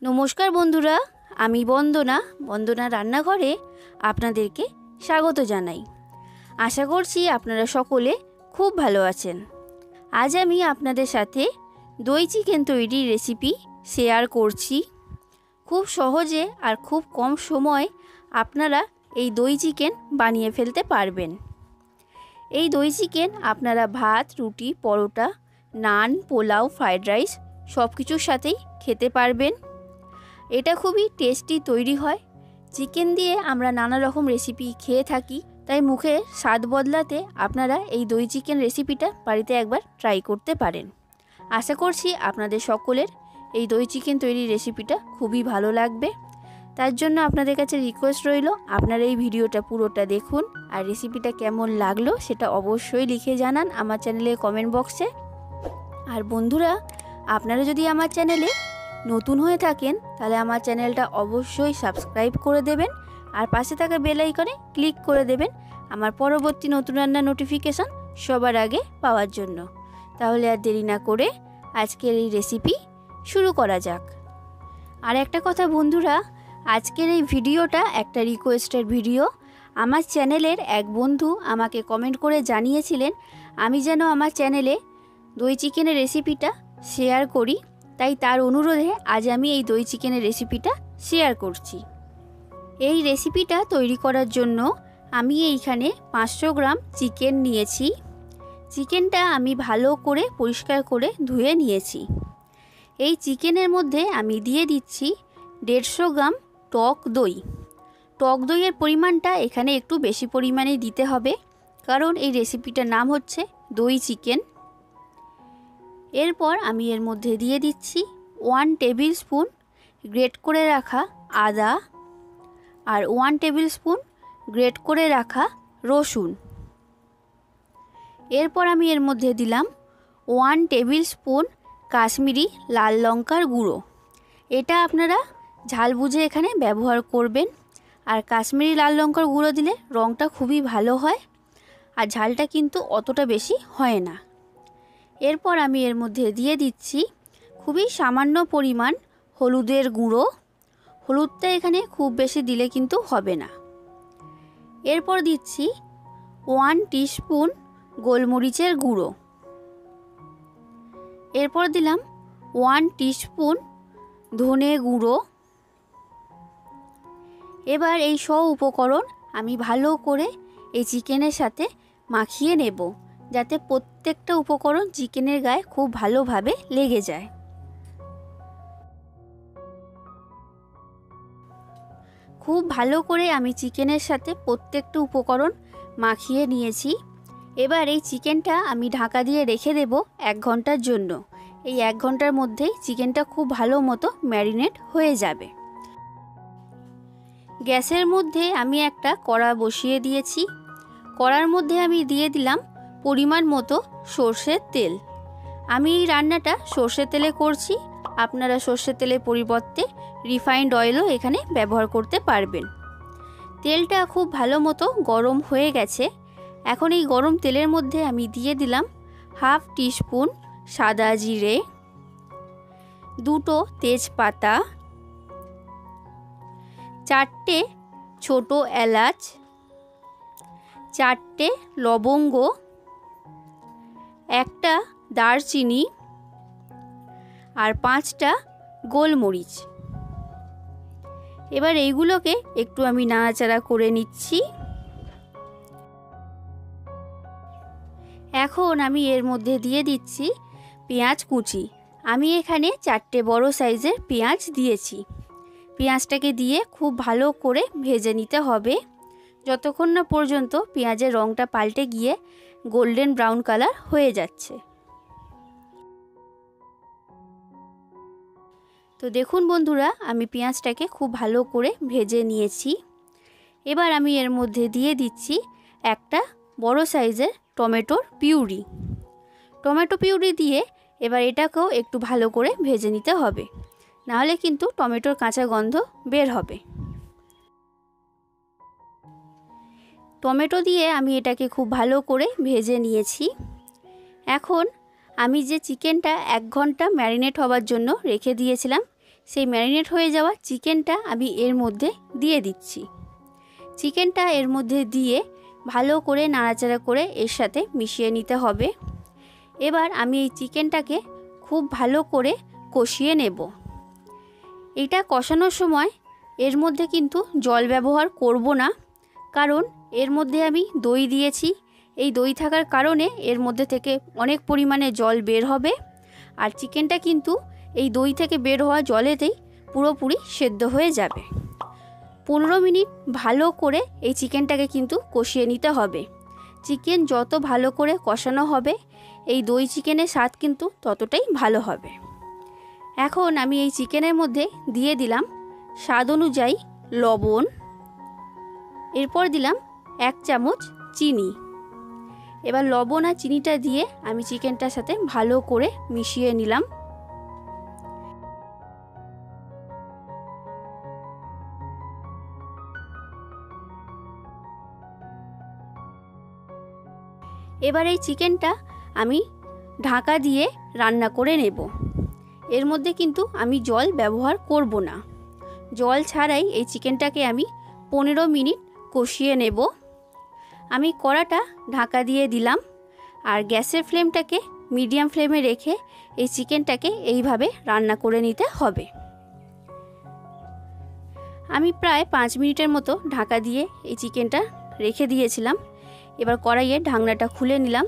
নমস্কার বন্ধুরা, আমি বন্দনা রান্নাঘরে আপনাদেরকে স্বাগত জানাই। আশা করছি আপনারা সকলে খুব ভালো আছেন। আজ আমি আপনাদের সাথে দই চিকেন তৈরির রেসিপি শেয়ার করছি। খুব সহজে আর খুব কম সময়ে আপনারা এই দই চিকেন বানিয়ে ফেলতে পারবেন। এই দই চিকেন আপনারা ভাত, রুটি, পরোটা, নান, পোলাও, ফ্রাইড রাইস সব কিছুর সাথেই খেতে পারবেন। এটা খুবই টেস্টি তৈরি হয়। চিকেন দিয়ে আমরা নানা রকম রেসিপি খেয়ে থাকি, তাই মুখে স্বাদ বদলাতে আপনারা এই দই চিকেন রেসিপিটা বাড়িতে একবার ট্রাই করতে পারেন। আশা করছি আপনাদের সকলের এই দই চিকেন তৈরির রেসিপিটা খুবই ভালো লাগবে। তার জন্য আপনাদের কাছে রিকোয়েস্ট রইল, আপনারা এই ভিডিওটা পুরোটা দেখুন আর রেসিপিটা কেমন লাগলো সেটা অবশ্যই লিখে জানান আমার চ্যানেলে কমেন্ট বক্সে। আর বন্ধুরা, আপনারা যদি আমার চ্যানেলে নতুন হয়ে থাকেন তাহলে আমার চ্যানেলটা অবশ্যই সাবস্ক্রাইব করে দেবেন আর পাশে থাকা বেল আইকনে ক্লিক করে দেবেন আমার পরবর্তী নতুন রান্নার নোটিফিকেশন সবার আগে পাওয়ার জন্য। তাহলে আর দেরি না করে আজকের এই রেসিপি শুরু করা যাক। আর একটা কথা বন্ধুরা, আজকের এই ভিডিওটা একটা রিকোয়েস্টের ভিডিও। আমার চ্যানেলের এক বন্ধু আমাকে কমেন্ট করে জানিয়েছিলেন আমি যেন আমার চ্যানেলে দই চিকেনের রেসিপিটা শেয়ার করি, তাই তার অনুরোধে আজ আমি এই দই চিকেনের রেসিপিটা শেয়ার করছি। এই রেসিপিটা তৈরি করার জন্য আমি এইখানে 500 গ্রাম চিকেন নিয়েছি। চিকেনটা আমি ভালো করে পরিষ্কার করে ধুয়ে নিয়েছি। এই চিকেনের মধ্যে আমি দিয়ে দিচ্ছি 150 গ্রাম টক দই। টক দইয়ের পরিমাণটা এখানে একটু বেশি পরিমাণে দিতে হবে, কারণ এই রেসিপিটার নাম হচ্ছে দই চিকেন। এরপর আমি এর মধ্যে দিয়ে দিচ্ছি 1 টেবিল স্পুন গ্রেট করে রাখা আদা আর 1 টেবিল স্পুন গ্রেট করে রাখা রসুন। এরপর আমি এর মধ্যে দিলাম 1 টেবিল স্পুন কাশ্মীরি লাল লঙ্কার গুঁড়ো। এটা আপনারা ঝাল বুঝে এখানে ব্যবহার করবেন। আর কাশ্মীরি লাল লঙ্কার গুঁড়ো দিলে রঙটা খুবই ভালো হয় আর ঝালটা কিন্তু অতটা বেশি হয় না। এরপর আমি এর মধ্যে দিয়ে দিচ্ছি খুবই সামান্য পরিমাণ হলুদের গুঁড়ো। হলুদটা এখানে খুব বেশি দিলে কিন্তু হবে না। এরপর দিচ্ছি 1 টিস্পুন গোলমরিচের গুঁড়ো। এরপর দিলাম 1 টিস্পুন ধনে গুঁড়ো। এবার এই সব উপকরণ আমি ভালো করে এই চিকেনের সাথে মাখিয়ে নেব, যাতে প্রত্যেকটা উপকরণ চিকেনের গায়ে খুব ভালোভাবে লেগে যায়। খুব ভালো করে আমি চিকেনের সাথে প্রত্যেকটা উপকরণ মাখিয়ে নিয়েছি। এবার এই চিকেনটা আমি ঢাকা দিয়ে রেখে দেব 1 ঘন্টার জন্য। এই 1 ঘন্টার মধ্যেই চিকেনটা খুব ভালো মতো ম্যারিনেট হয়ে যাবে। গ্যাসের মধ্যে আমি একটা কড়া বসিয়ে দিয়েছি। কড়ার মধ্যে আমি দিয়ে দিলাম পরিমাণ মতো সর্ষের তেল। আমি এই রান্নাটা সর্ষের তেলে করছি, আপনারা সর্ষের তেলের পরিবর্তে রিফাইন্ড অয়েলও এখানে ব্যবহার করতে পারবেন। তেলটা খুব ভালো মতো গরম হয়ে গেছে। এখন এই গরম তেলের মধ্যে আমি দিয়ে দিলাম 1/2 টিস্পুন সাদা জিরে, 2টো তেজপাতা, 4টে ছোট এলাচ, 4টে লবঙ্গ, 1টা দারচিনি আর 5টা গোলমরিচ। এবার এইগুলোকে একটু আমি নাড়াচাড়া করে নিচ্ছি। এখন আমি এর মধ্যে দিয়ে দিচ্ছি পেঁয়াজ কুচি। আমি এখানে 4টে বড় সাইজের পেঁয়াজ দিয়েছি। পেঁয়াজটাকে দিয়ে খুব ভালো করে ভেজে নিতে হবে যতক্ষণ না পর্যন্ত পেঁয়াজের রঙটা পাল্টে গিয়ে গোল্ডেন ব্রাউন কালার হয়ে যাচ্ছে। তো দেখুন বন্ধুরা, আমি পেঁয়াজটাকে খুব ভালো করে ভেজে নিয়েছি। এবার আমি এর মধ্যে দিয়ে দিচ্ছি একটা বড় সাইজের টমেটোর পিউরি। টমেটো পিউরি দিয়ে এবার এটাকেও একটু ভালো করে ভেজে নিতে হবে, নাহলে কিন্তু টমেটোর কাঁচা গন্ধ বের হবে। টমেটো দিয়ে আমি এটাকে খুব ভালো করে ভেজে নিয়েছি। এখন আমি যে চিকেনটা 1 ঘন্টা ম্যারিনেট হওয়ার জন্য রেখে দিয়েছিলাম সেই ম্যারিনেট হয়ে যাওয়া চিকেনটা আমি এর মধ্যে দিয়ে দিচ্ছি। চিকেনটা এর মধ্যে দিয়ে ভালো করে নাড়াচাড়া করে এর সাথে মিশিয়ে নিতে হবে। এবার আমি এই চিকেনটাকে খুব ভালো করে কষিয়ে নেব। এটা কষানোর সময় এর মধ্যে কিন্তু জল ব্যবহার করব না, কারণ এর মধ্যে আমি দই দিয়েছি। এই দই থাকার কারণে এর মধ্যে থেকে অনেক পরিমাণে জল বের হবে, আর চিকেনটা কিন্তু এই দই থেকে বের হওয়া জলেতেই পুরোপুরি সেদ্ধ হয়ে যাবে। 15 মিনিট ভালো করে এই চিকেনটাকে কিন্তু কষিয়ে নিতে হবে। চিকেন যত ভালো করে কষানো হবে এই দই চিকেনের স্বাদ কিন্তু ততটাই ভালো হবে। এখন আমি এই চিকেনের মধ্যে দিয়ে দিলাম স্বাদ অনুযায়ী লবণ, এরপর দিলাম 1 চামচ চিনি। এবার লবণ আর চিনিটা দিয়ে আমি চিকেনটার সাথে ভালো করে মিশিয়ে নিলাম। এবার এই চিকেনটা আমি ঢাকা দিয়ে রান্না করে নেব। এর মধ্যে কিন্তু আমি জল ব্যবহার করব না। জল ছাড়াই এই চিকেনটাকে আমি 15 মিনিট কষিয়ে নেব। আমি কড়াটা ঢাকা দিয়ে দিলাম, আর গ্যাসের ফ্লেমটাকে মিডিয়াম ফ্লেমে রেখে এই চিকেনটাকে এইভাবে রান্না করে নিতে হবে। আমি প্রায় 5 মিনিটের মতো ঢাকা দিয়ে এই চিকেনটা রেখে দিয়েছিলাম। এবার কড়াইয়ের ঢাকনাটা খুলে নিলাম।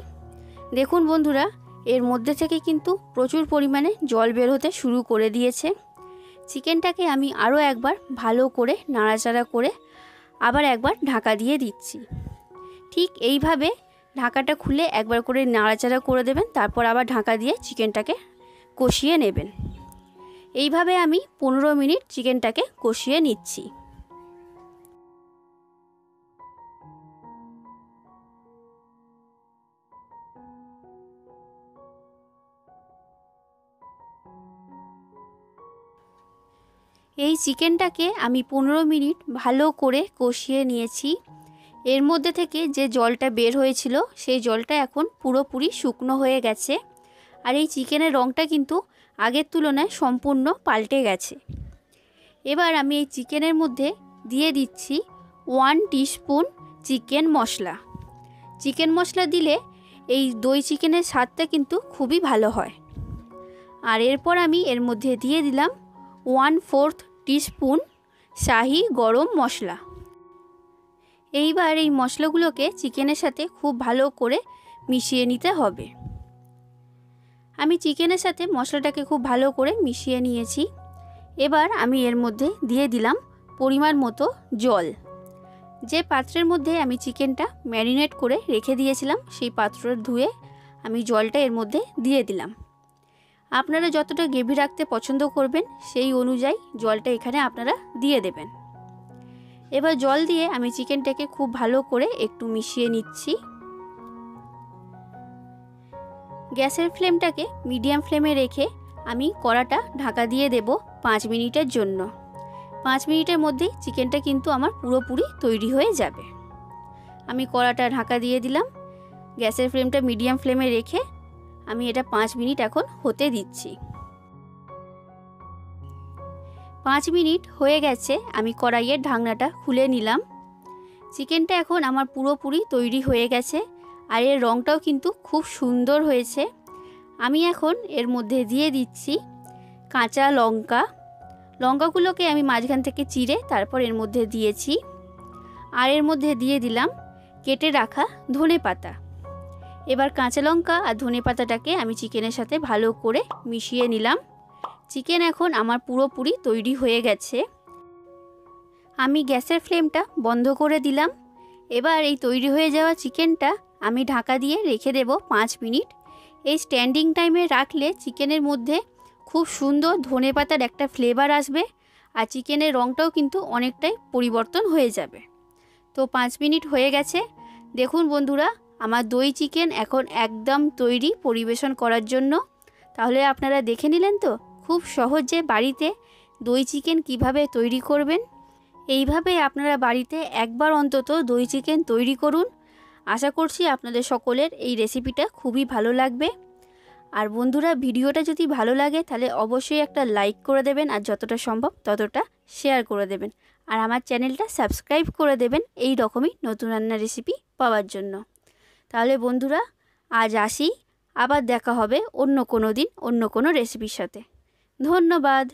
দেখুন বন্ধুরা, এর মধ্যে থেকে কিন্তু প্রচুর পরিমাণে জল বের হতে শুরু করে দিয়েছে। চিকেনটাকে আমি আরও একবার ভালো করে নাড়াচাড়া করে আবার একবার ঢাকা দিয়ে দিচ্ছি। ঠিক এইভাবে ঢাকাটা খুলে একবার করে নাড়াচাড়া করে দেবেন, তারপর আবার ঢাকা দিয়ে চিকেনটাকে কষিয়ে নেবেন। এইভাবে আমি 15 মিনিট চিকেনটাকে কষিয়ে নিচ্ছি। এই চিকেনটাকে আমি 15 মিনিট ভালো করে কষিয়ে নিয়েছি। এর মধ্যে থেকে যে জলটা বের হয়েছিল সেই জলটা এখন পুরোপুরি শুকনো হয়ে গেছে, আর এই চিকেনের রঙটা কিন্তু আগের তুলনায় সম্পূর্ণ পাল্টে গেছে। এবার আমি এই চিকেনের মধ্যে দিয়ে দিচ্ছি 1 টিস্পুন চিকেন মশলা। চিকেন মশলা দিলে এই দই চিকেনের স্বাদটা কিন্তু খুবই ভালো হয়। আর এরপর আমি এর মধ্যে দিয়ে দিলাম 1/4 টিস্পুন শাহি গরম মশলা। এইবার এই মশলাগুলোকে চিকেনের সাথে খুব ভালো করে মিশিয়ে নিতে হবে। আমি চিকেনের সাথে মশলাটাকে খুব ভালো করে মিশিয়ে নিয়েছি। এবার আমি এর মধ্যে দিয়ে দিলাম পরিমাণ মতো জল। যে পাত্রের মধ্যে আমি চিকেনটা ম্যারিনেট করে রেখে দিয়েছিলাম সেই পাত্রটা ধুয়ে আমি জলটা এর মধ্যে দিয়ে দিলাম। আপনারা যতটা গ্রেভি রাখতে পছন্দ করবেন সেই অনুযায়ী জলটা এখানে আপনারা দিয়ে দেবেন। এবার জল দিয়ে আমি চিকেনটাকে খুব ভালো করে একটু মিশিয়ে নিচ্ছি। গ্যাসের ফ্লেমটাকে মিডিয়াম ফ্লেমে রেখে আমি কড়াটা ঢাকা দিয়ে দেব 5 মিনিটের জন্য। 5 মিনিটের মধ্যেই চিকেনটা কিন্তু আমার পুরোপুরি তৈরি হয়ে যাবে। আমি কড়াটা ঢাকা দিয়ে দিলাম। গ্যাসের ফ্লেমটা মিডিয়াম ফ্লেমে রেখে আমি এটা 5 মিনিট এখন হতে দিচ্ছি। 5 মিনিট হয়ে গেছে, আমি কড়াইয়ের ঢাকনাটা খুলে নিলাম। চিকেনটা এখন আমার পুরোপুরি তৈরি হয়ে গেছে, আর এর রঙটাও কিন্তু খুব সুন্দর হয়েছে। আমি এখন এর মধ্যে দিয়ে দিচ্ছি কাঁচা লঙ্কা। লঙ্কাগুলোকে আমি মাঝখান থেকে চিড়ে তারপর এর মধ্যে দিয়েছি। আর এর মধ্যে দিয়ে দিলাম কেটে রাখা ধনেপাতা। এবার কাঁচা লঙ্কা আর ধনেপাতাটাকে আমি চিকেনের সাথে ভালো করে মিশিয়ে নিলাম। চিকেন এখন আমার পুরোপুরি তৈরি হয়ে গেছে। আমি গ্যাসের ফ্লেমটা বন্ধ করে দিলাম। এবার এই তৈরি হয়ে যাওয়া চিকেনটা আমি ঢাকা দিয়ে রেখে দেব 5 মিনিট। এই স্ট্যান্ডিং টাইমে রাখলে চিকেনের মধ্যে খুব সুন্দর ধনেপাতার একটা ফ্লেভার আসবে, আর চিকেনের রঙটাও কিন্তু অনেকটাই পরিবর্তন হয়ে যাবে। তো 5 মিনিট হয়ে গেছে। দেখুন বন্ধুরা, আমার দই চিকেন এখন একদম তৈরি পরিবেশন করার জন্য। তাহলে আপনারা দেখে নিলেন তো খুব সহজে বাড়িতে দই চিকেন কিভাবে তৈরি করবেন। এইভাবে আপনারা বাড়িতে একবার অন্তত দই চিকেন তৈরি করুন। আশা করছি আপনাদের সকলের এই রেসিপিটা খুবই ভালো লাগবে। আর বন্ধুরা, ভিডিওটা যদি ভালো লাগে তাহলে অবশ্যই একটা লাইক করে দেবেন, আর যতটা সম্ভব ততটা শেয়ার করে দেবেন। আর আমার চ্যানেলটা সাবস্ক্রাইব করে দেবেন এই রকমই নতুন রান্নার রেসিপি পাওয়ার জন্য। তাহলে বন্ধুরা, আজ আসি, আবার দেখা হবে অন্য কোনো দিন অন্য কোনো রেসিপির সাথে। ধন্যবাদ।